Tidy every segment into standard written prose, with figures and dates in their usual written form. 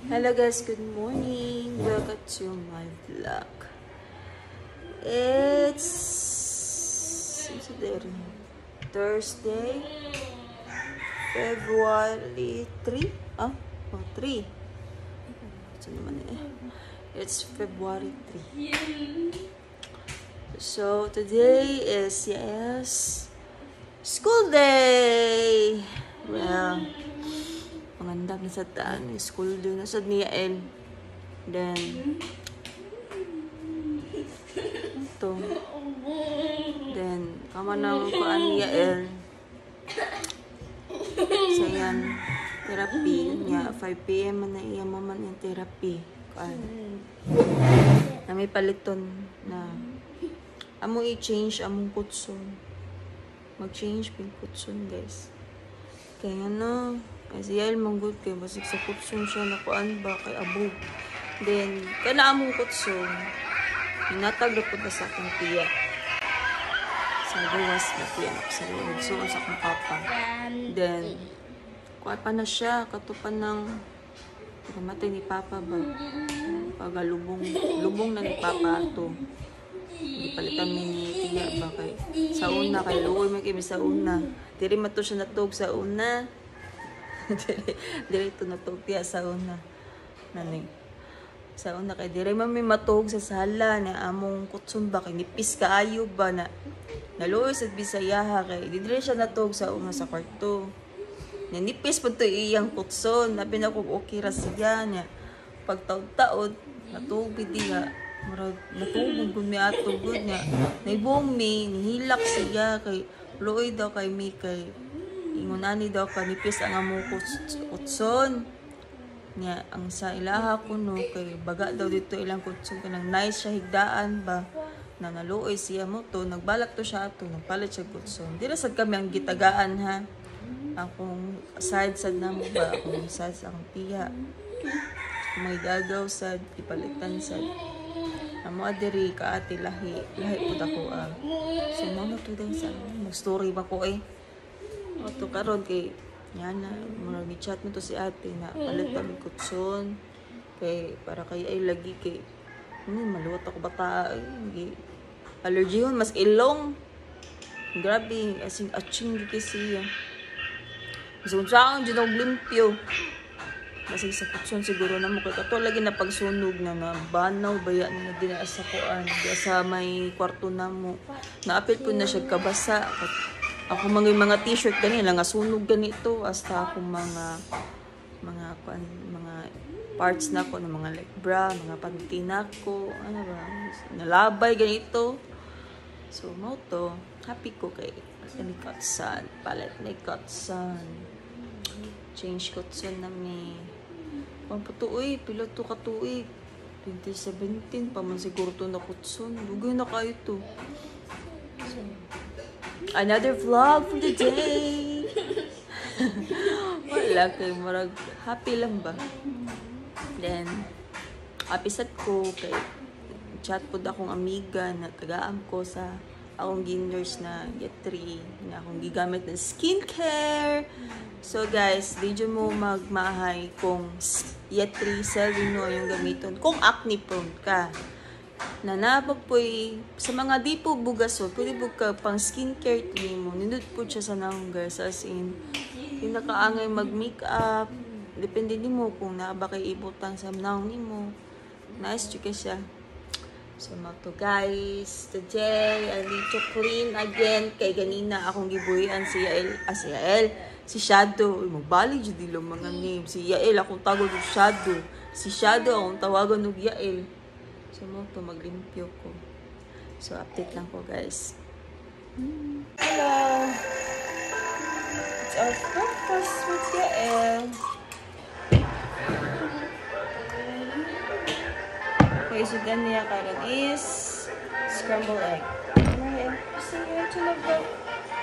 Hello guys, good morning. Welcome to my vlog. It's Thursday, February 3. 3. Ito naman eh. It's February 3. So today is school day. Well, pangandam na sa taan, school day na sa Niyael. Then ito. Then kama nang kuan Niyael. Sayan therapy niya 5 PM na iya maman yung therapy. Kuan. Na may paliton na amo i-change among kutson. Mag-change ping kutson, guys. Kaya ano, kasi yael manggod kay basig sa kutson siya na kuan ba kay abog. Then kana among kutson, hinatag na pud sa akong tiya. Sa gawas na tiya sa loob. So sa akong papa. Then kuan pa na siya katupan ng pagkamatay ni papa ba. Lubong na ni papa ato. Hindi palitan ni tiya ba kay sa una kay luoy man kay sa una. Diri mato siya natog sa una. Diri to natog tiya sa una. Nani. Sa una kay diri man may matog sa sala na among kutson ba kay nipis kaayo ba na naluoy sa Bisayaha kay diri siya natog sa una sa kwarto. Nanipis pud to iyang kutson. Labi na ko okay ra siya niya. Pag taod-taod natubig diha. Murag natubog gud mi ato gud niya. Naibong mi nihilak siya kay luoy daw kay mi kay ingon ani daw kanipis ang among kutson. Niya ang sa ilaha kuno kay baga daw dito ilang kutson kanang nice siya higdaan ba na naluoy siya mo to nagbalak to siya ato nagpalit siya kutson. Dira sad kami ang gitagaan ha. Akong side na mo ba akong side sa akong tiya. May gagaw sad ipalitan sad. Amo adiri ka ate lahi pud ako so mo na to din sa mag-story ba ko eh. Ato karon kay yan na murag ni chat mo to si ate na palit kami kutson kay para kay ay lagi kay maluwat ako bata ay allergy yun mas ilong grabe as in atching kasi so saan dyan ang limpyo masig sa kutson siguro na mo kay kato lagi na pagsunog na banaw baya na din sa kuan sa may kwarto na mo naapil po na siya kabasa ako mga t-shirt ganito nga sunog ganito hasta ako mga kuan mga parts na ko ng mga like bra mga panty na ko ano ba nalabay ganito so mo to happy ko kay ni kutson palit ni kutson change kutson na mi ang patuoy, pila to katuig. 2017 pa man siguro to na kutson. Lugay na kayo to. So, another vlog for the day. Wala kay marag happy lang ba? Then, apisat ko kay chat po akong amiga na tagaan ko sa akong giners na Yetri na akong gigamit ng skincare. So guys, di dyan mo magmahay kung Yetri Celluno yung gamiton. Kung acne prone ka. Na napapoy, sa mga di po bugaso, pwede po ka pang skincare tini mo. Nindot po siya sa nanggers. As in, yung nakaangay mag-makeup. Depende ni mo kung naaba kay ibutang sa naong ni mo. Nice chika siya. So to guys, today I need to clean again kay ganina akong gibuhian si Yael, si Shadow, magbalik jud dilo mga name. Si Yael akong tawag og Shadow, si Shadow akong tawagan og Yael. So to maglimpyo ko. So update lang ko guys. Hello. It's our breakfast with Yael. So ganyan karon is scrambled egg. Say hi to the vlog.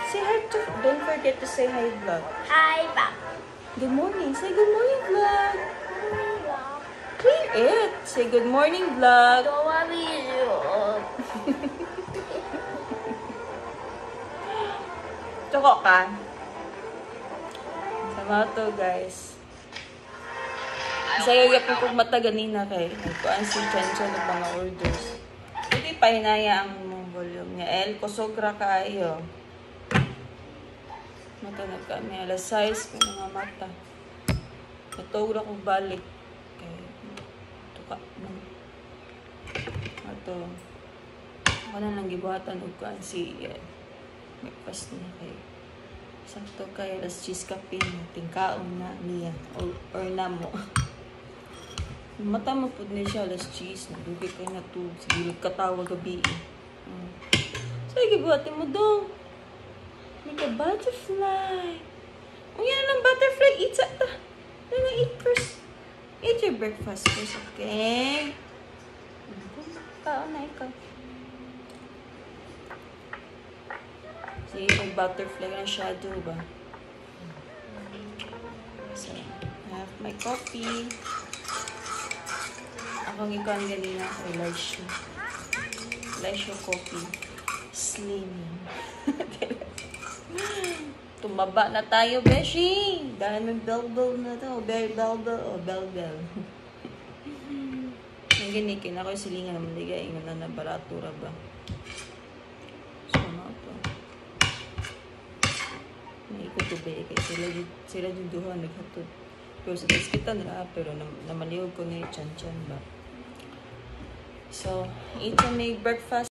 Say hi to. Don't forget to say hi vlog. Hi, Pop. Good morning. Say good morning vlog. Clear it. Say good morning vlog. Don't worry. Tsoko ka. Sama to guys. Sayo yapon kong mata ganina kay kuan si Chencho ng mga orders. Hindi pa hinaya ang mong volume niya. El, kusogra kaayo. Mata na kami. Alas 6 ko mga mata. Natawag akong balik. Kay, tuka. Ato. Ako na lang gibuhatan og kuan si breakfast niya kay. Sakto kay alas 10 kape na. Tingkaon na niya. Or namo. Mata mo po niya siya alas 10. Nagdugay kayo na to. Sige, katawa gabi. Sige, buhatin mo dong. Make a butterfly. Oh, yan ang butterfly. Eat sa ta. Eat first. Eat your breakfast first, okay? Kaon na ikaw. Sige, may butterfly ng shadow ba? So, I have my coffee. Akong ikaw ang ganina kay Elisha. Elisha coffee. Slimming. Tumaba na tayo, Beshi. Dahil may bell-bell na to. Bell-bell o bell-bell. Ang ginikin ako yung silingan naman ligay. Ingon na baratura ba? So, ano ito? Naikot to ba? Sila yung duha naghatod. Pero sa kita nila, pero namaliwag ko na yung chan-chan ba? So, eat and make breakfast.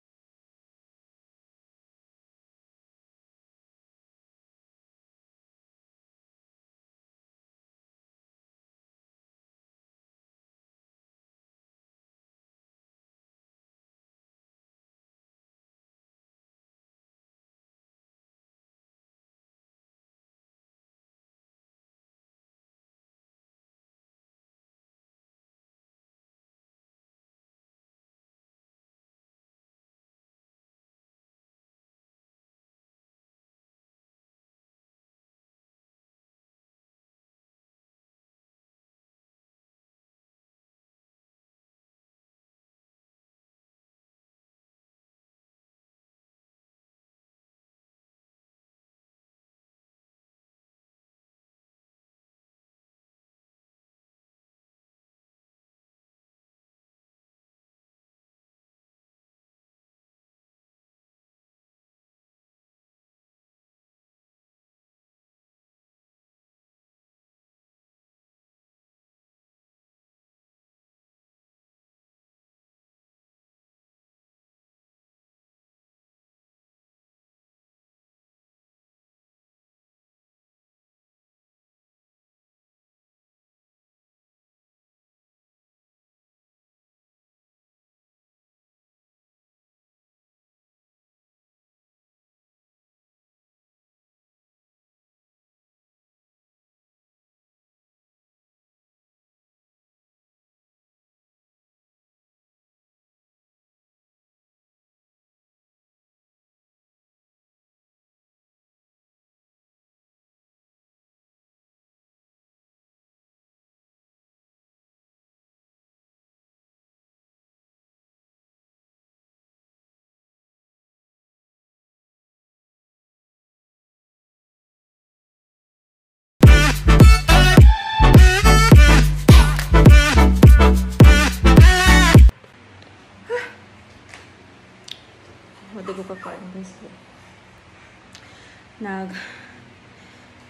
Madago pa pa.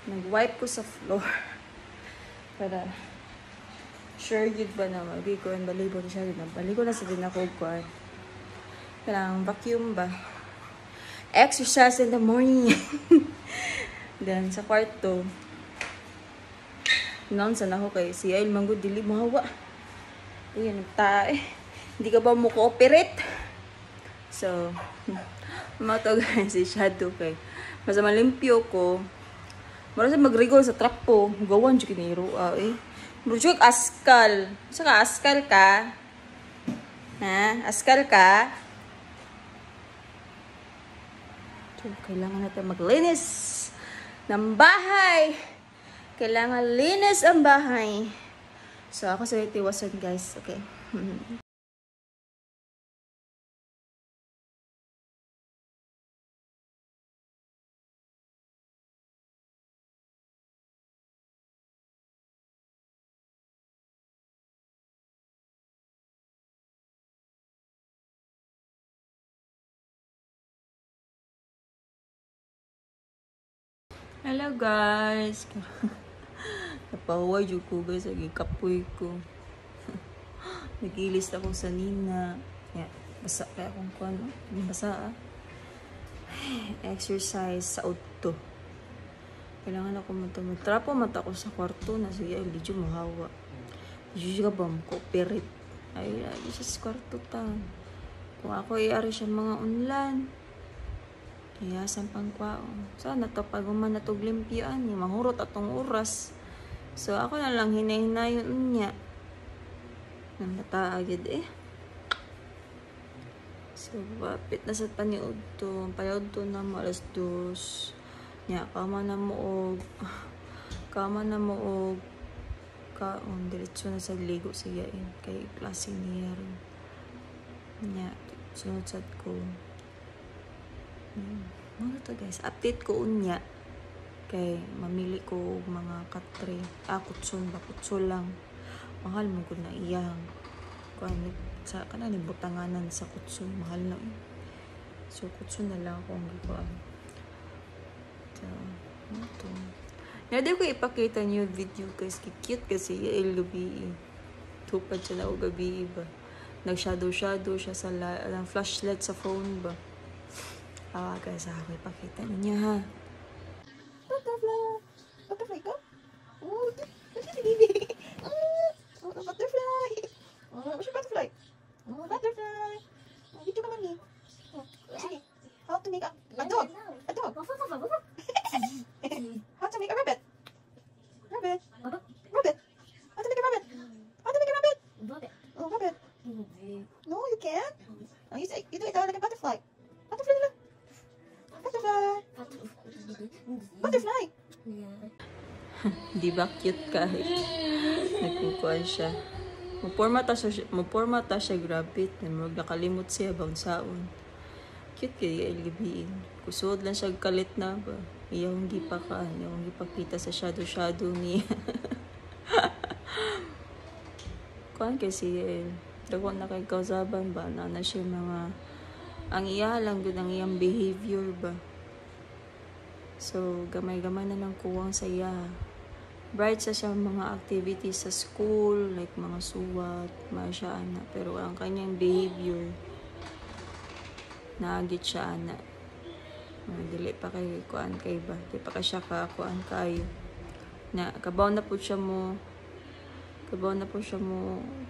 Nag-wipe ko sa floor. Para sure yun ba na mabigo and balibo siya yun. Baligo na sa din ako kuan. Kailangang vacuum ba. Exercise in the morning. Then sa kwarto. Nonsan ako kay si Ail Manggod dili mahawa. Uy, nagtae. Hindi ka ba mo cooperate? So, matagal si Shadow kay. Basta malimpyo ko. Mara sa magrigol sa trapo. Gawan dyan kiniro. Mara askal. Saka askal ka? Ha? Askal ka? So, kailangan natin maglinis ng bahay. Kailangan linis ang bahay. So, ako sa itiwasan guys. Okay. Hello guys. Napahuwa jud ko guys, agi kapoy ko. Nagilis ako sa nina. Yeah, basa kaya akong kuan, no? Basa ah. Exercise sa auto. Kailangan ako magtrapo mata ko sa kwarto na siya medyo mahawa. Medyo ka ba cooperate. Ay, siya sa kwarto ta. Kung ako i-ari siya mga online. Kaya sampang kwaon. Sana to pag na to glimpyaan niya. Mahurot atong oras. So ako na lang hinay-hinayon niya. Namata agad eh. So wapit na sa paniod to. Paniod to na alas 2. Nya, kama na mo og kaon diretso na sa ligo siya eh. Kay klase niya rin. Nya, sunod sad ko. Mga to guys, update ko unya. Kay mamili ko mga katre. Kutson ba? Kutson lang. Mahal mo ko na iyang. Kuan sa kanang butanganan sa kutson. Mahal na eh. So, kutson na lang akong gikuan. Ito. Nadi ko ipakita niyo video guys. Cute kasi yung gabi. Tupad siya na o gabi ba. Nag-shadow siya sa flashlight sa phone ba. Guys, ako ipakita niya ha. Butterfly! Butterfly ka? Oh, baby! Oh, butterfly! Oh, what's your butterfly? Oh, butterfly! Oh, dito ka mami. Oh, sige. How to make a dog? A dog? How to make a rabbit? Rabbit? Rabbit? How to make a rabbit? How to make a rabbit? Oh, rabbit. No, you can't. Oh, you do it like a butterfly. Butterfly lang. Butterfly. Butterfly. Di ba cute kahit nagkukuhan siya. Muporma ta siya grabe. Nakalimot siya baunsaon. Cute kaya ilgabiin. Kusod lang siya kalit na ba. Iyong gipakita sa shadow niya. Kuhan kasi dako na kay kausaban ba na siya mga ang iya lang gud ang iyang behavior ba. So gamay-gamay na lang kuwang sa iya. Bright sa siya mga activities sa school like mga suwat, siya ana, pero ang kanyang behavior naagit siya ana. Dili pa kay kuan kay ba. Di pa ka siya kuan kayo. Na kabaw na po siya mo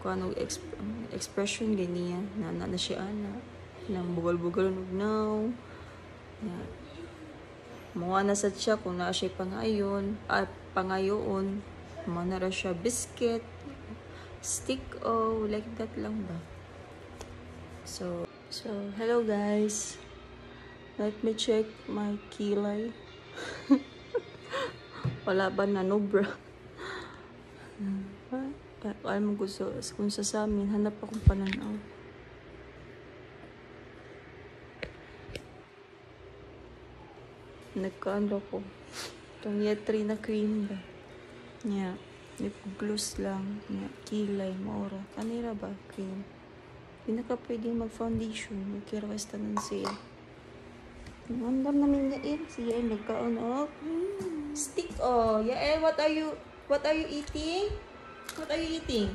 kuan og expression ganiya na siya ana. Nang bugal-bugal og now. Na mga nasad siya kung naa siya pangayon at pangayoon. Mga na siya biscuit, stick like that lang ba. So hello guys. Let me check my kilay. Wala ba na no bra? Alam mo gusto kung sa amin hanap akong pananaw. Nagkaano ko. Itong yetri na cream ba? Nya, lip gloss lang. Nya, kilay, maura. Kanira ba? Cream. Hindi na ka pwedeng mag-foundation. Mag-request na siya. Nandam namin Yael. Si Yael nagkaon of stick Yael, what are you eating? What are you eating?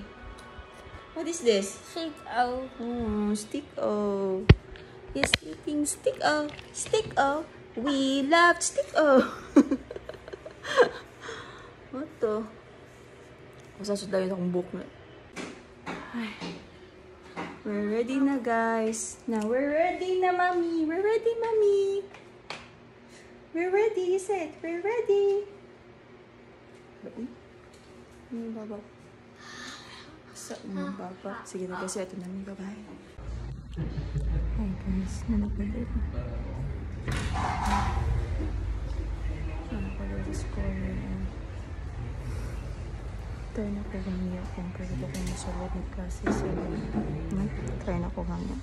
What is this? Stick Stick He's eating stick Stick We love stick What to? Masasod lang akong book na. We're ready na guys. Now we're ready na mommy. We're ready mommy. We're ready. He said we're ready. Baba. Sa baba. Sige na kasi ito namin bye-bye. Hi guys. Nanapagod. Nanapagod sa school. Try na ko ganyan kung pwede ko masulod ng classes. Try na ko ganyan.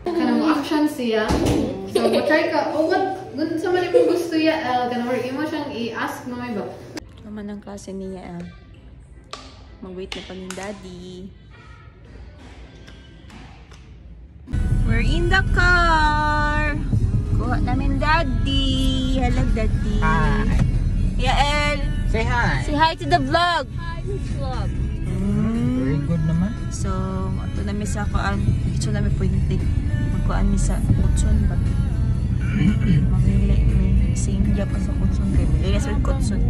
Kanang action siya. So, try ka. What? Dun sa man kung gusto ya, kanang work mo siyang i-ask mo may ba? Naman ang klase niya. Mag-wait na pa ni daddy. We're in the car! Kuha namin daddy. Hello daddy. Hi. Yael. Say hi. Say hi to the vlog. Hi, vlog. Very good naman. So, ato namin sa kuan. Ito namin pwede. Magkuan ni sa kutson ba? Mamili. Same job pa sa kutson kayo. Mili sa kutson.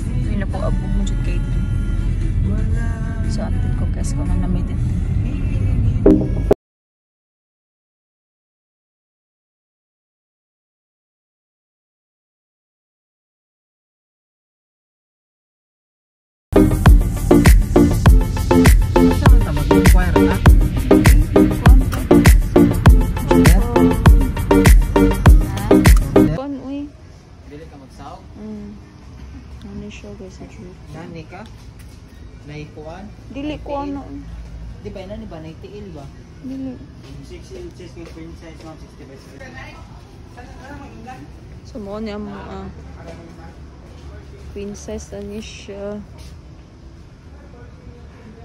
Hindi na po abog mo dyan kayo. So, update ko kasi kung ano namin din. Saan ka mag-inquire na? Kuan, uy. Dili ka mag-south? Ano siya guys, sa true. Nani ka? Naikuan? Dili ko ano. Di ba yun? Di ba? Naitiil ba? Dili. 6 inches with queen size, 160 by 7. So, mo niya mo, queen size na niya siya.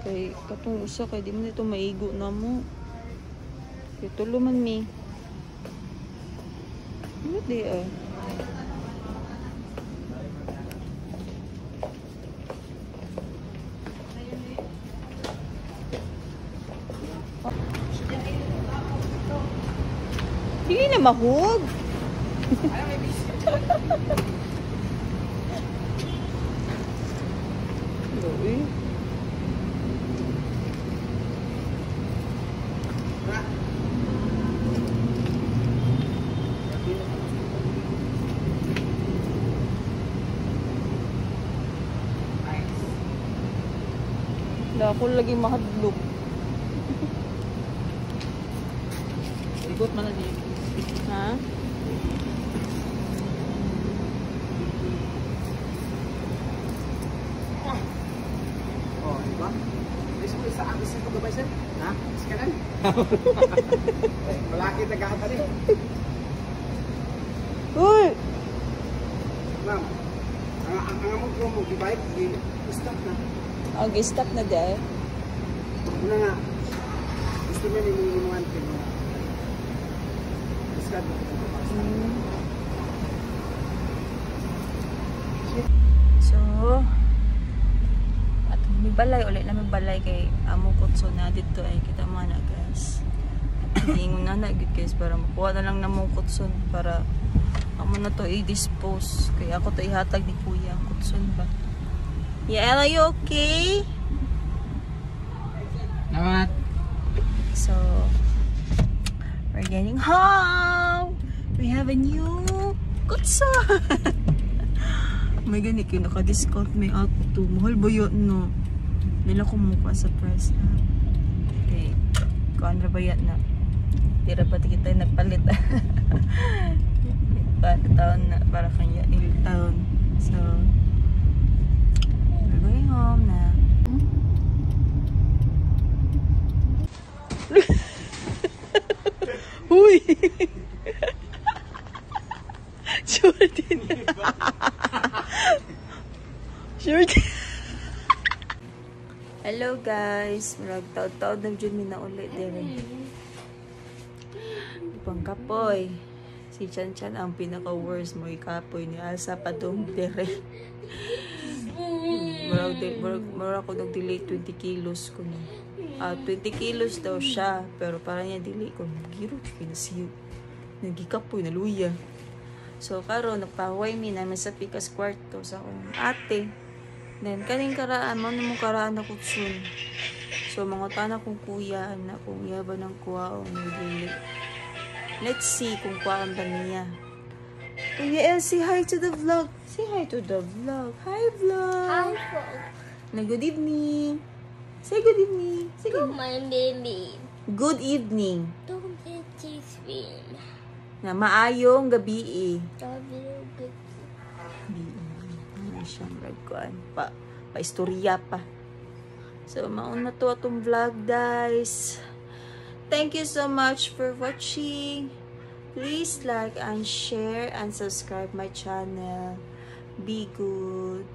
Kay, katong usa, kay di mo nito maigo na mo. Kaya tulo man mi. Ano di Dili na mahug. Uy. Wala ako lagi mahadlok. Ikot man na niya. Ha? Oh, di ba? Isa abis ito gabay sir? Ha? Isa ka na? Malaki tagahata rin. Uy! Ma'am, ang among promo, di ba? Stop na. Okay, stop na dahil. Una nga, gusto mo yung minuan ko. Stop na. So, at may balay ulit na may balay kay amo kutso na dito ay kita mo na guys. Ingon na gud guys para makuha na lang na mo kutson para amo na to i-dispose kay ako to ihatag ni kuya ang kutson ba. Yeah, are you okay? Namat. So, we're getting home. We have a new kutson. May gani kayo naka-discount may auto. Mahal ba yun, no? Nila ko mukha sa price na. Okay. Kuan ra ba yan na? Tira pati kita nagpalit. Taon na para kanya taon. So, we're going home na. Huy! Jordan! Jordan! Hello guys! Marag taod-taod na dyan mi na ulit din. Pangkapoy. Si Chan Chan ang pinaka-worst mo ikapoy ni Alsa Padong dire. Marag ko nag-delay 20 kilos ko na. 20 kilos daw siya. Pero parang niya delay ko. Giro, pinasiyo. Nagikapoy na luya. So, karon nagpahuway mi namin sa Pikas kwarto sa akong ate. Then, kaning karaan, mo namang karaan ako soon. So, mga tanak kong kuya na kung yaba ng kuha o nagdili. Let's see kung kuhaan ba niya. Kuya El, say hi to the vlog. Say hi to the vlog. Hi, vlog. Hi, vlog. Na good evening. Say good evening. Say good, My baby. good evening. Don't get this film. Na maayong gabi Don't get Ano siyang ragkuan. Pa-istorya pa. So, mauna to atong vlog, guys. Thank you so much for watching. Please like and share and subscribe my channel. Be good.